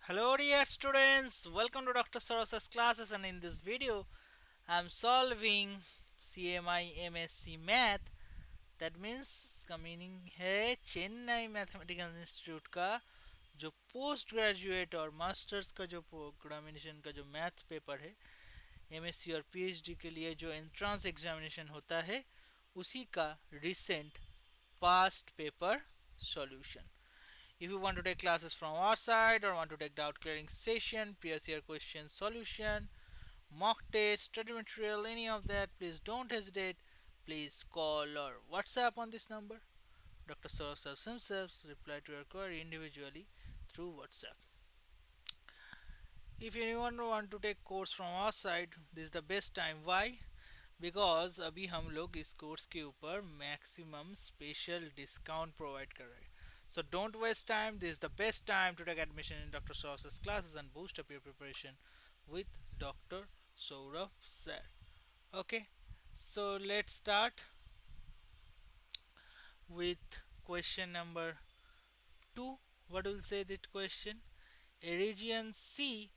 Hello dear students, welcome to Dr. Sourav's classes, and in this video I am solving CMI M.Sc Math. That means इसका meaning है Chennai mathematical institute का जो post graduate और masters का जो examination का जो मैथ्स पेपर है एमएससी और पीएचडी के लिए जो एंट्रेंस एग्जामिनेशन होता है उसी का recent past paper solution. If you want to take classes from our side or want to take doubt clearing session, previous year question solution, mock test, study material, any of that, please don't hesitate. Please call or WhatsApp on this number. Dr. Sourav himself reply to your query individually through WhatsApp. If anyone want to take course from our side, this is the best time. Why? Because अभी हम लोग इस course के ऊपर maximum special discount provide कर रहे हैं. So don't waste time. This is the best time to take admission in Dr. Saurav's classes and boost up your preparation with Dr. Sourav sir. Okay, so let's start with question number 2. What will say that question? A region C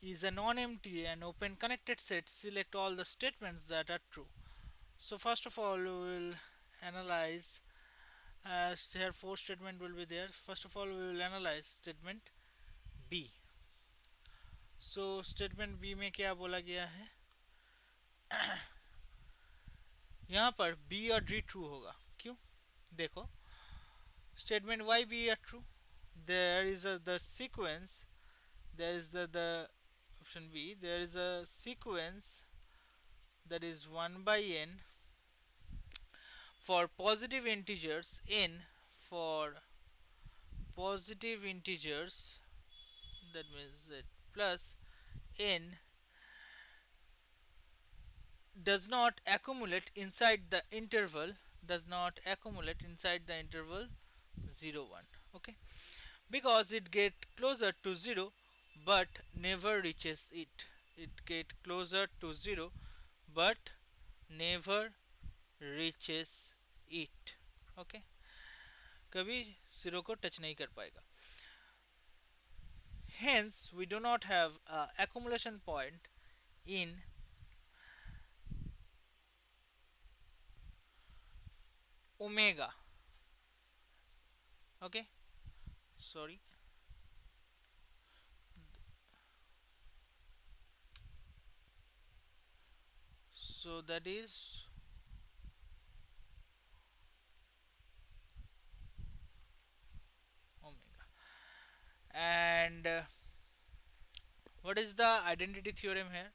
is a non-empty and open connected set. Select all the statements that are true. So first of all we will analyze, as here four statement will be there. First of all we will analyze statement B. So statement B में क्या बोला गया है? यहाँ पर B और D true होगा. क्यों? देखो statement Y B are true. There is the sequence. There is the option B. There is a sequence that is 1 by n for positive integers n. For positive integers, that means that plus n does not accumulate inside the interval, 0 1. Okay, because it get closer to 0 but never reaches it. It get closer to 0 but never reaches it. Okay, कभी 0 को touch नहीं कर पाएगा. Hence we do not have a accumulation point in omega. Okay, sorry, so that is omega. And what is the identity theorem here?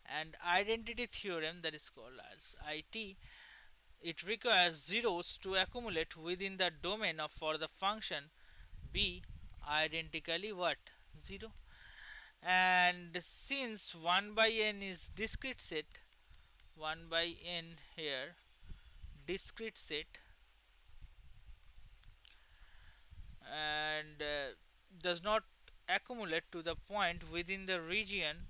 And identity theorem, that is called as IT, it requires zeros to accumulate within the domain of for the function b identically what? 0. And since 1 by n is discrete set, 1 by n here discrete set, and does not accumulate to the point within the region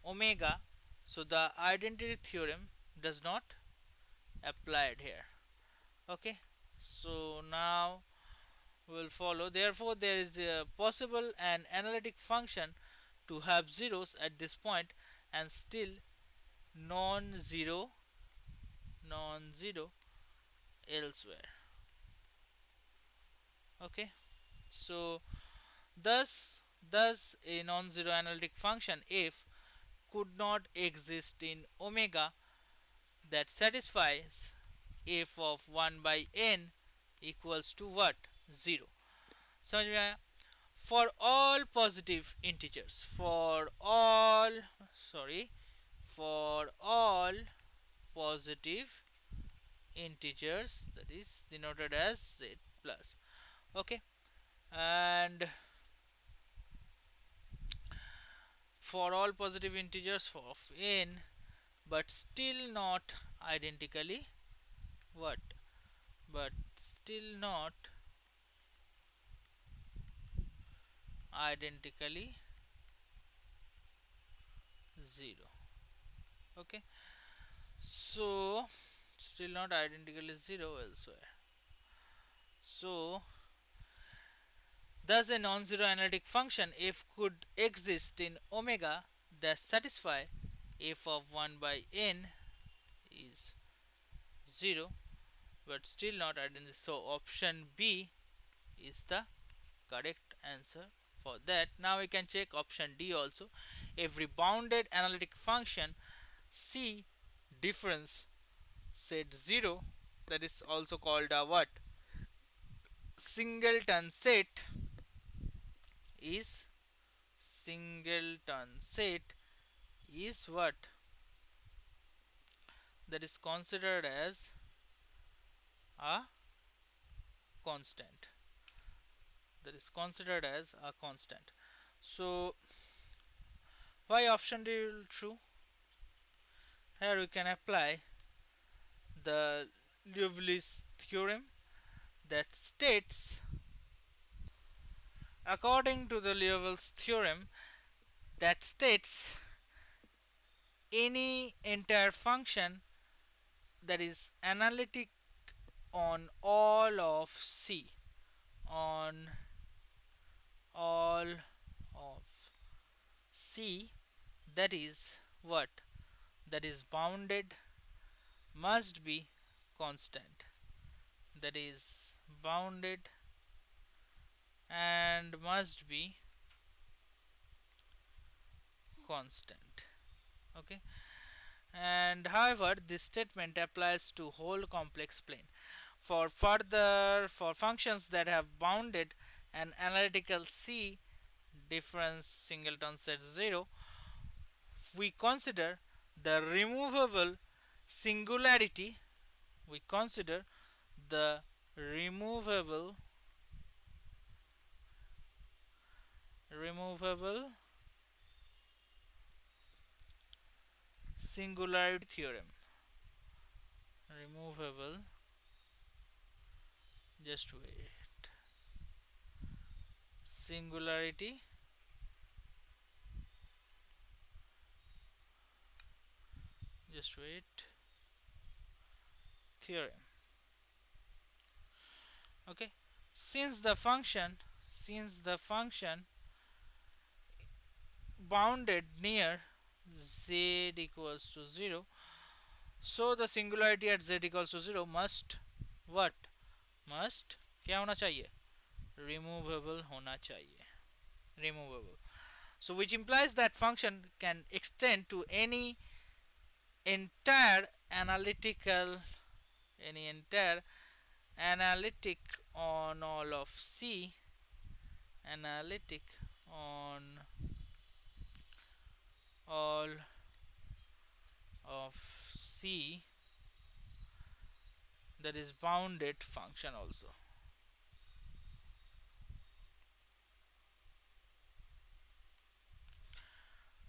omega, so the identity theorem does not applied here. Okay, so now we will follow. Therefore there is a possible an analytic function to have zeros at this point and still non-zero elsewhere. Okay, so thus a non-zero analytic function f could not exist in omega that satisfies f of 1 by n equals to what? 0. समझ में आया? For all positive integers, for all positive integers, that is denoted as z plus. Okay, and for all positive integers of n but still not identically what? But still not identically 0. Okay, so still not identically 0 elsewhere. So Thus, a non-zero analytic function f could exist in omega that satisfy f of 1 by n is 0, but still not identical. So option B is the correct answer for that. Now we can check option D also. Every bounded analytic function C difference set 0, that is also called a what, singleton set, is singleton set is what, that is considered as a constant, that is considered as a constant. So why option D is true? Here we can apply the Liouville's theorem that states, according to the Liouville's theorem that states, any entire function that is analytic on all of C, on all of C, that is what, that is bounded, must be constant, that is bounded and must be constant. Okay, and however this statement applies to whole complex plane. For functions that have bounded and analytical C difference singleton set 0, we consider the removable singularity, we consider the removable removable singularity theorem, removable, just wait, singularity, just wait, theorem. Okay, since the function bounded near z equals to 0, so the singularity at z equals to 0 must what, must क्या होना चाहिए, removable होना चाहिए, removable. So which implies that function can extend to any entire analytical, any entire analytic on all of C, analytic on all of C, that is bounded function also.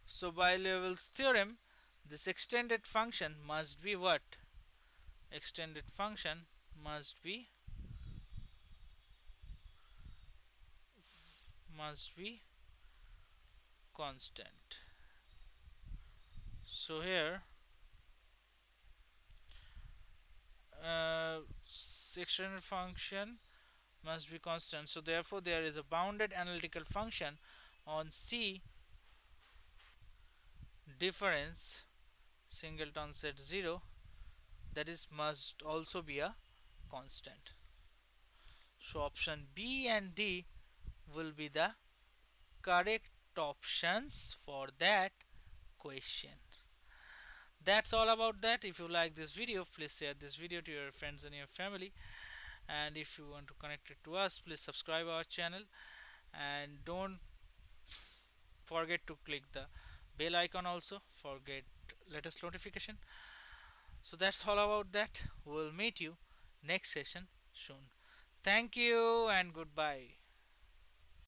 So by Liouville's theorem, this extended function must be what, extended function must be constant. So here extended function must be constant, so therefore there is a bounded analytical function on C difference singleton set 0, that is must also be a constant. So option B and D will be the correct options for that question. That's all about that. If you like this video, please share this video to your friends and your family, and if you want to connect it to us, please subscribe our channel and don't forget to click the bell icon also for get latest notification. So that's all about that. We'll meet you next session soon. Thank you and goodbye.